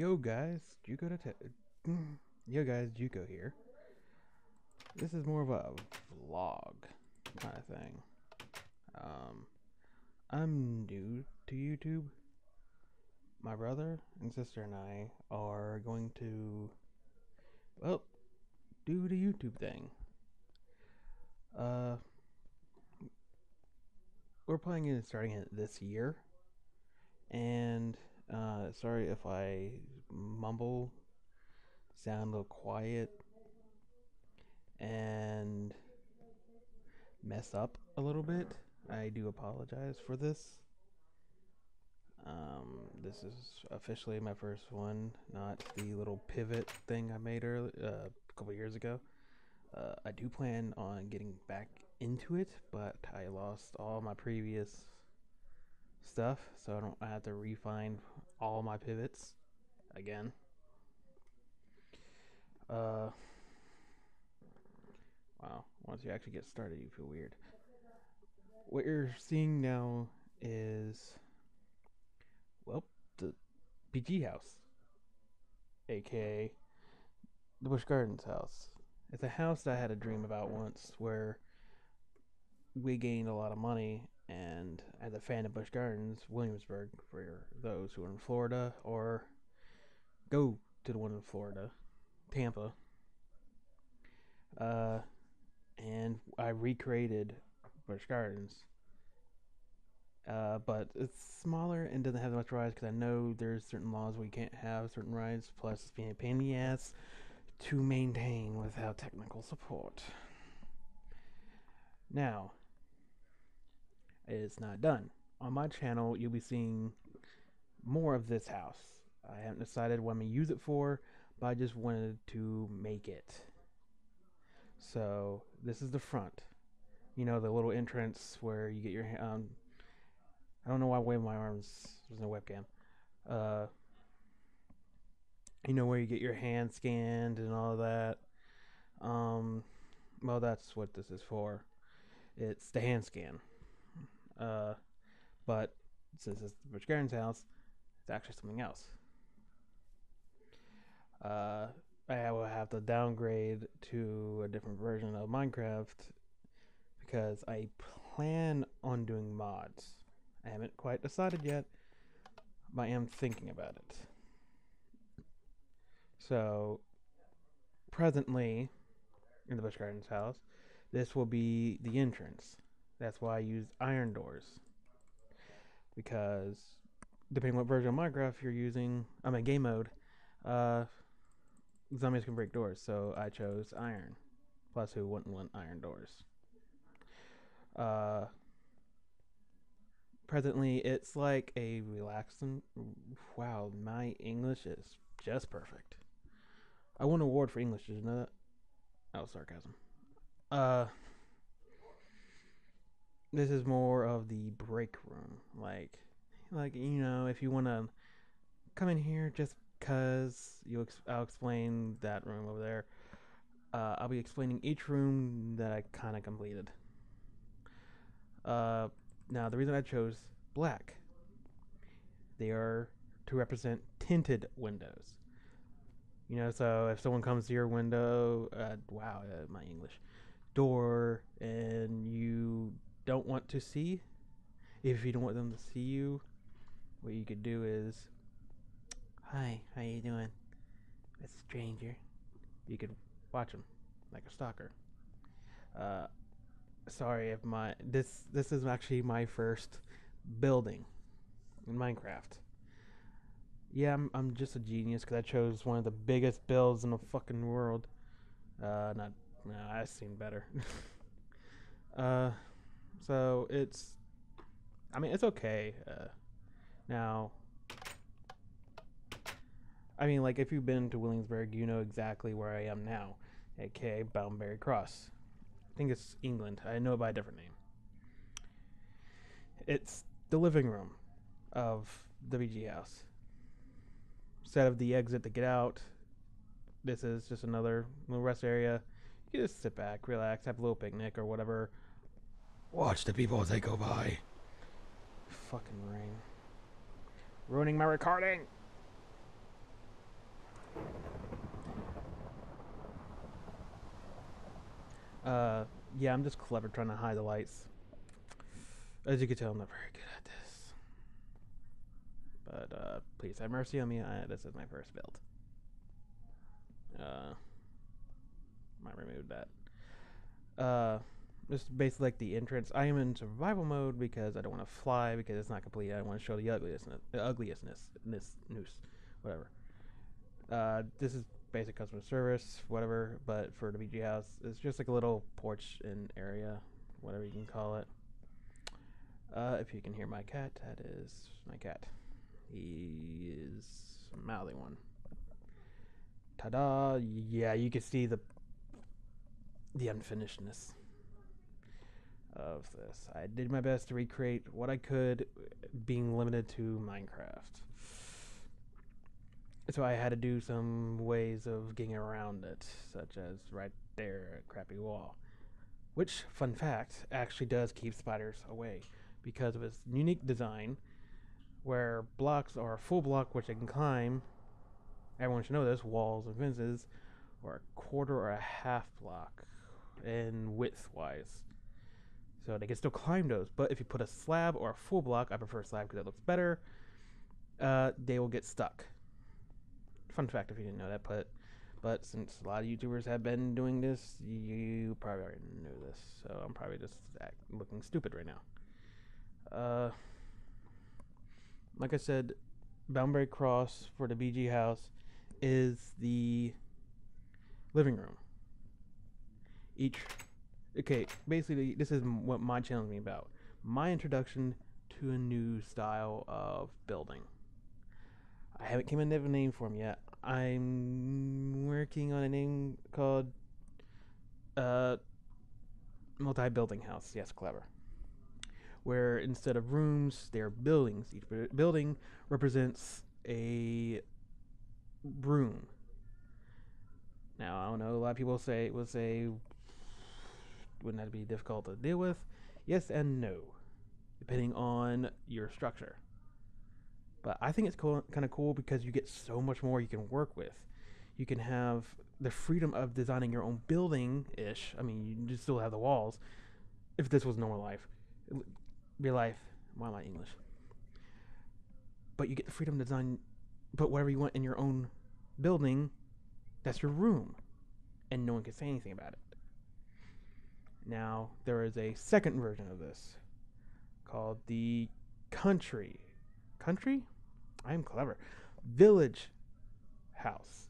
Yo guys, Yo guys, Juko here. This is more of a vlog kind of thing. Um, I'm new to YouTube. My brother and sister and I are going to, well, do the YouTube thing. Uh, we're planning on starting it this year. And, sorry if I mumble, sound a little quiet, and mess up a little bit. I do apologize for this. This is officially my first one, not the little pivot thing I made a couple years ago. I do plan on getting back into it, but I lost all my previous stuff, so I have to refine all my pivots again. Wow, once you actually get started, you feel weird. What you're seeing now is, well, the PG house, aka the Busch Gardens house. It's a house that I had a dream about once where we gained a lot of money, and as a fan of Busch Gardens, Williamsburg, for those who are in Florida or go to the one in Florida, Tampa. And I recreated Busch Gardens. But it's smaller and doesn't have as much rides because I know there's certain laws where you can't have certain rides. Plus, it's being a pain in the ass to maintain without technical support. Now, it's not done. On my channel, you'll be seeing more of this house. I haven't decided what I'm going to use it for, but I just wanted to make it. So, this is the front. You know, the little entrance where you get your I don't know why I wave my arms. There's no webcam. You know, where you get your hand scanned and all that. Well, that's what this is for. It's the hand scan. But since it's the Busch Gardens house, it's actually something else. I will have to downgrade to a different version of Minecraft because I plan on doing mods. I haven't quite decided yet, but I am thinking about it. So, presently, in the Busch Gardens house, this will be the entrance. That's why I use iron doors. Because, depending what version of Minecraft you're using, I'm in game mode, zombies can break doors, so I chose iron. Plus, who wouldn't want iron doors? Presently, it's like a relaxing. Wow, my English is just perfect. I won an award for English, did you know that? Oh, sarcasm. This is more of the break room. Like you know, if you want to come in here just cause I'll explain that room over there. I'll be explaining each room that I kind of completed. Now the reason I chose black, they are to represent tinted windows. You know, so if someone comes to your window, my English, door, and you don't want to see, if you don't want them to see you, what you could do is, hi, how you doing? A stranger. You could watch them like a stalker. Sorry if this is actually my first building in Minecraft. Yeah, I'm just a genius because I chose one of the biggest builds in the fucking world. Not, no, I've seen better. So it's, I mean, it's okay. Now, I mean, like, if you've been to Williamsburg, you know exactly where I am now, aka Boundberry Cross. I think it's England. I know it by a different name. It's the living room of the BG house. Instead of the exit to get out, this is just another little rest area. You can just sit back, relax, have a little picnic or whatever. Watch the people as they go by. Fucking rain. Ruining my recording! Yeah, I'm just clever trying to hide the lights. As you can tell, I'm not very good at this. But please have mercy on me. This is my first build. Might remove that. This is basically like the entrance. I am in survival mode because I don't want to fly because it's not complete. I want to show the ugliestness in this noose, whatever. This is basic customer service, whatever. But for the BG house, it's just like a little porch and area, whatever you can call it. If you can hear my cat, that is my cat. He is a mouthy one. Ta-da! Yeah, you can see the unfinishedness of this. I did my best to recreate what I could, being limited to Minecraft. So I had to do some ways of getting around it, such as right there, a crappy wall. Which, fun fact, actually does keep spiders away because of its unique design, where blocks are a full block which they can climb. Everyone should know this, walls and fences, or a quarter or a half block in width-wise. So they can still climb those, but if you put a slab or a full block, I prefer slab because it looks better, they will get stuck. Fun fact if you didn't know that, but since a lot of YouTubers have been doing this, you probably already knew this, so I'm probably just looking stupid right now. Like I said, Boundary Cross for the BG house is the living room. Basically, this is what my channel is me about. My introduction to a new style of building. I haven't came up with a name for him yet. I'm working on a name called multi-building house. Yes, clever. Where instead of rooms, they're buildings. Each building represents a room. Now, I don't know, a lot of people will say, wouldn't that be difficult to deal with? Yes and no, depending on your structure. But I think it's kind of cool because you get so much more you can work with. You can have the freedom of designing your own building-ish. I mean, you still have the walls. If this was normal life. Real life. Why am I English? But you get the freedom to design, put whatever you want in your own building. That's your room. And no one can say anything about it. Now, there is a second version of this called the country? I am clever. Village house.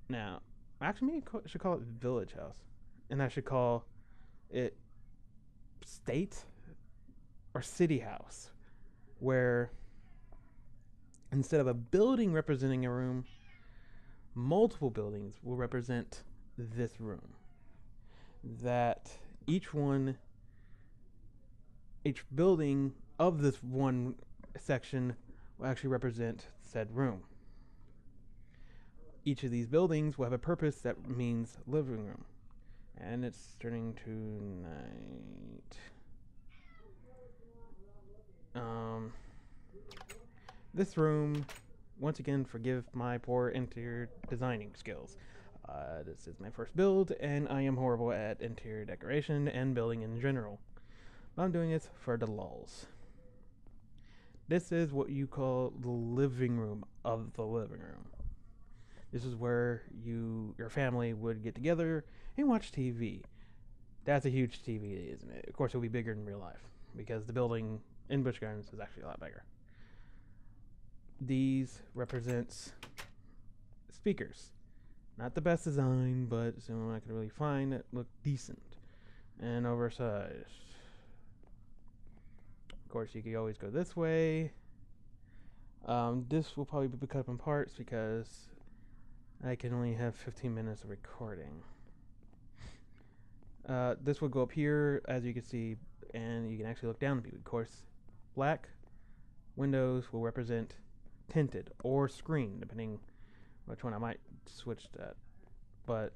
Now, actually, maybe I should call it village house. And I should call it state or city house. Where instead of a building representing a room, multiple buildings will represent this room. That each building of this one section will actually represent said room. Each of these buildings will have a purpose that means living room. And it's turning to night. This room, once again, forgive my poor interior designing skills. This is my first build, and I am horrible at interior decoration and building in general. But I'm doing this for the lulz. This is what you call the living room of the living room. This is where your family would get together and watch TV. That's a huge TV, isn't it? Of course, it'll be bigger in real life because the building in Busch Gardens is actually a lot bigger. These represents speakers. Not the best design, but someone I could really find that looked decent and oversized. Of course, you could always go this way. This will probably be cut up in parts because I can only have 15 minutes of recording. This will go up here, as you can see, and you can actually look down at people. Of course, black windows will represent tinted or screen, depending which one. I might switch that, but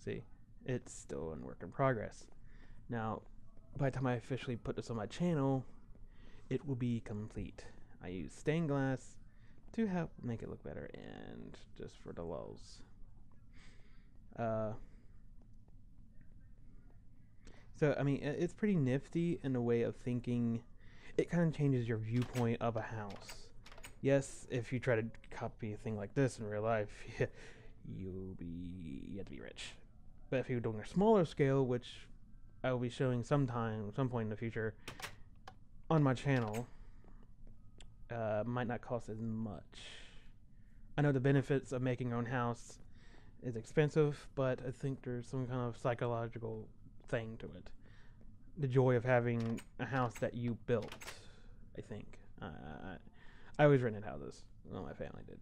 see, it's still in work in progress. Now, by the time I officially put this on my channel, it will be complete. I use stained glass to help make it look better and just for the lulz. Uh, so I mean, it's pretty nifty in a way of thinking. It kind of changes your viewpoint of a house. Yes, if you try to copy a thing like this in real life, you have to be rich. But if you're doing a smaller scale, which I will be showing some point in the future on my channel, might not cost as much. I know the benefits of making your own house is expensive, but I think there's some kind of psychological thing to it. The joy of having a house that you built, I think. I always rented houses. Well, my family did.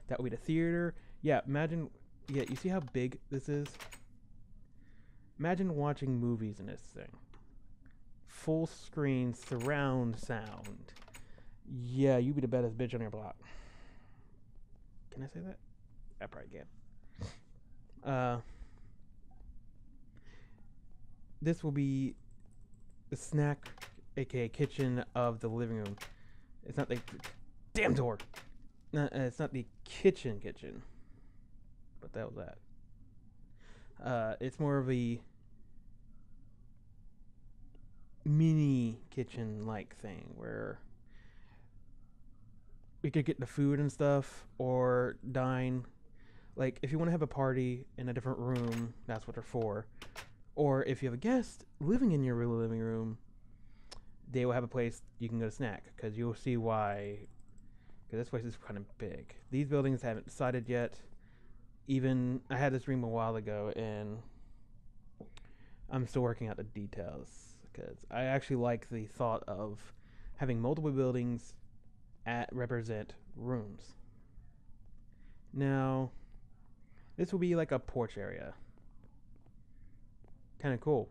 That would be the theater. Yeah, imagine. Yeah, you see how big this is? Imagine watching movies in this thing. Full screen surround sound. Yeah, you be the baddest bitch on your block. Can I say that? I probably can. This will be the snack, aka kitchen of the living room. It's not the damn door. No, it's not the kitchen, but that was that. It's more of a mini kitchen like thing where we could get the food and stuff or dine. Like if you want to have a party in a different room, that's what they're for. Or if you have a guest living in your living room, they will have a place you can go to snack, because you'll see why. Because this place is kind of big. These buildings haven't decided yet. Even I had this dream a while ago, and I'm still working out the details, because I actually like the thought of having multiple buildings represent rooms. Now, this will be like a porch area. Kind of cool.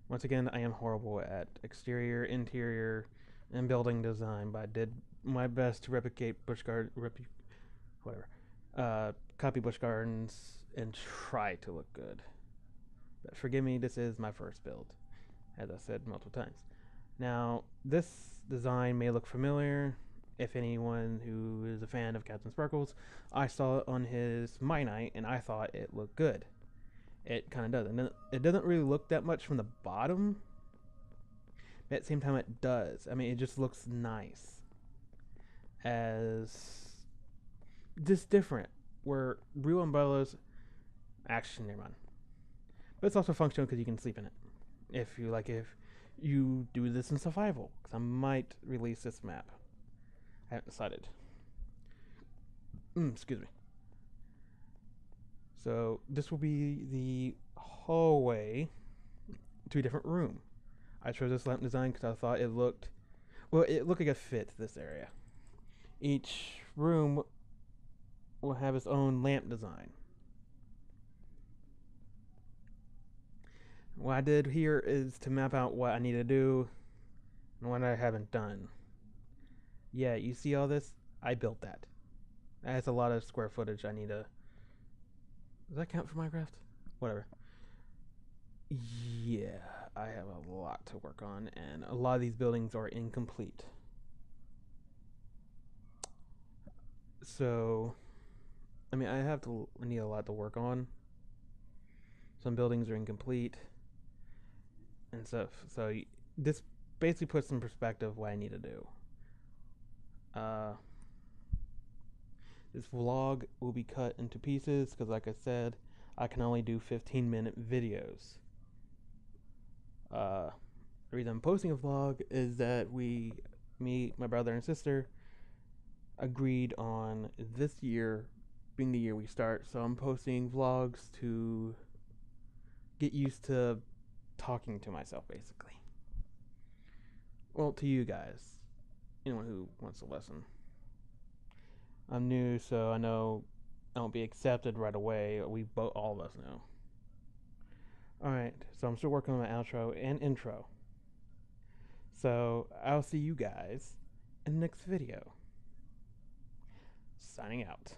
Once again, I am horrible at exterior, interior, and building design, but I did my best to replicate copy Busch Gardens and try to look good. But forgive me, this is my first build, as I said multiple times. Now, this design may look familiar. If anyone who is a fan of Captain Sparkles, I saw it on his My Night, and I thought it looked good. It kind of does. And it doesn't really look that much from the bottom. But at the same time, it does. I mean, it just looks nice. As just different. Where real umbrellas, actually, never mind. But it's also functional because you can sleep in it. If you do this in survival. Because I might release this map. I haven't decided. Excuse me. So this will be the hallway to a different room. I chose this lamp design because I thought it looked like a fit this area. Each room will have its own lamp design. What I did here is to map out what I need to do and what I haven't done. Yeah, you see all this? I built that. That's a lot of square footage I need to... Does that count for Minecraft? Whatever. Yeah, I have a lot to work on, and a lot of these buildings are incomplete. So, I mean, I need a lot to work on. Some buildings are incomplete and stuff. So this basically puts in perspective what I need to do. This vlog will be cut into pieces because, like I said, I can only do 15-minute videos. The reason I'm posting a vlog is that me, my brother and sister, agreed on this year being the year we start. So I'm posting vlogs to get used to talking to myself, basically. Well, to you guys, anyone who wants to listen. I'm new, so I know I won't be accepted right away. All of us know. Alright, so I'm still working on my outro and intro. So I'll see you guys in the next video. Signing out.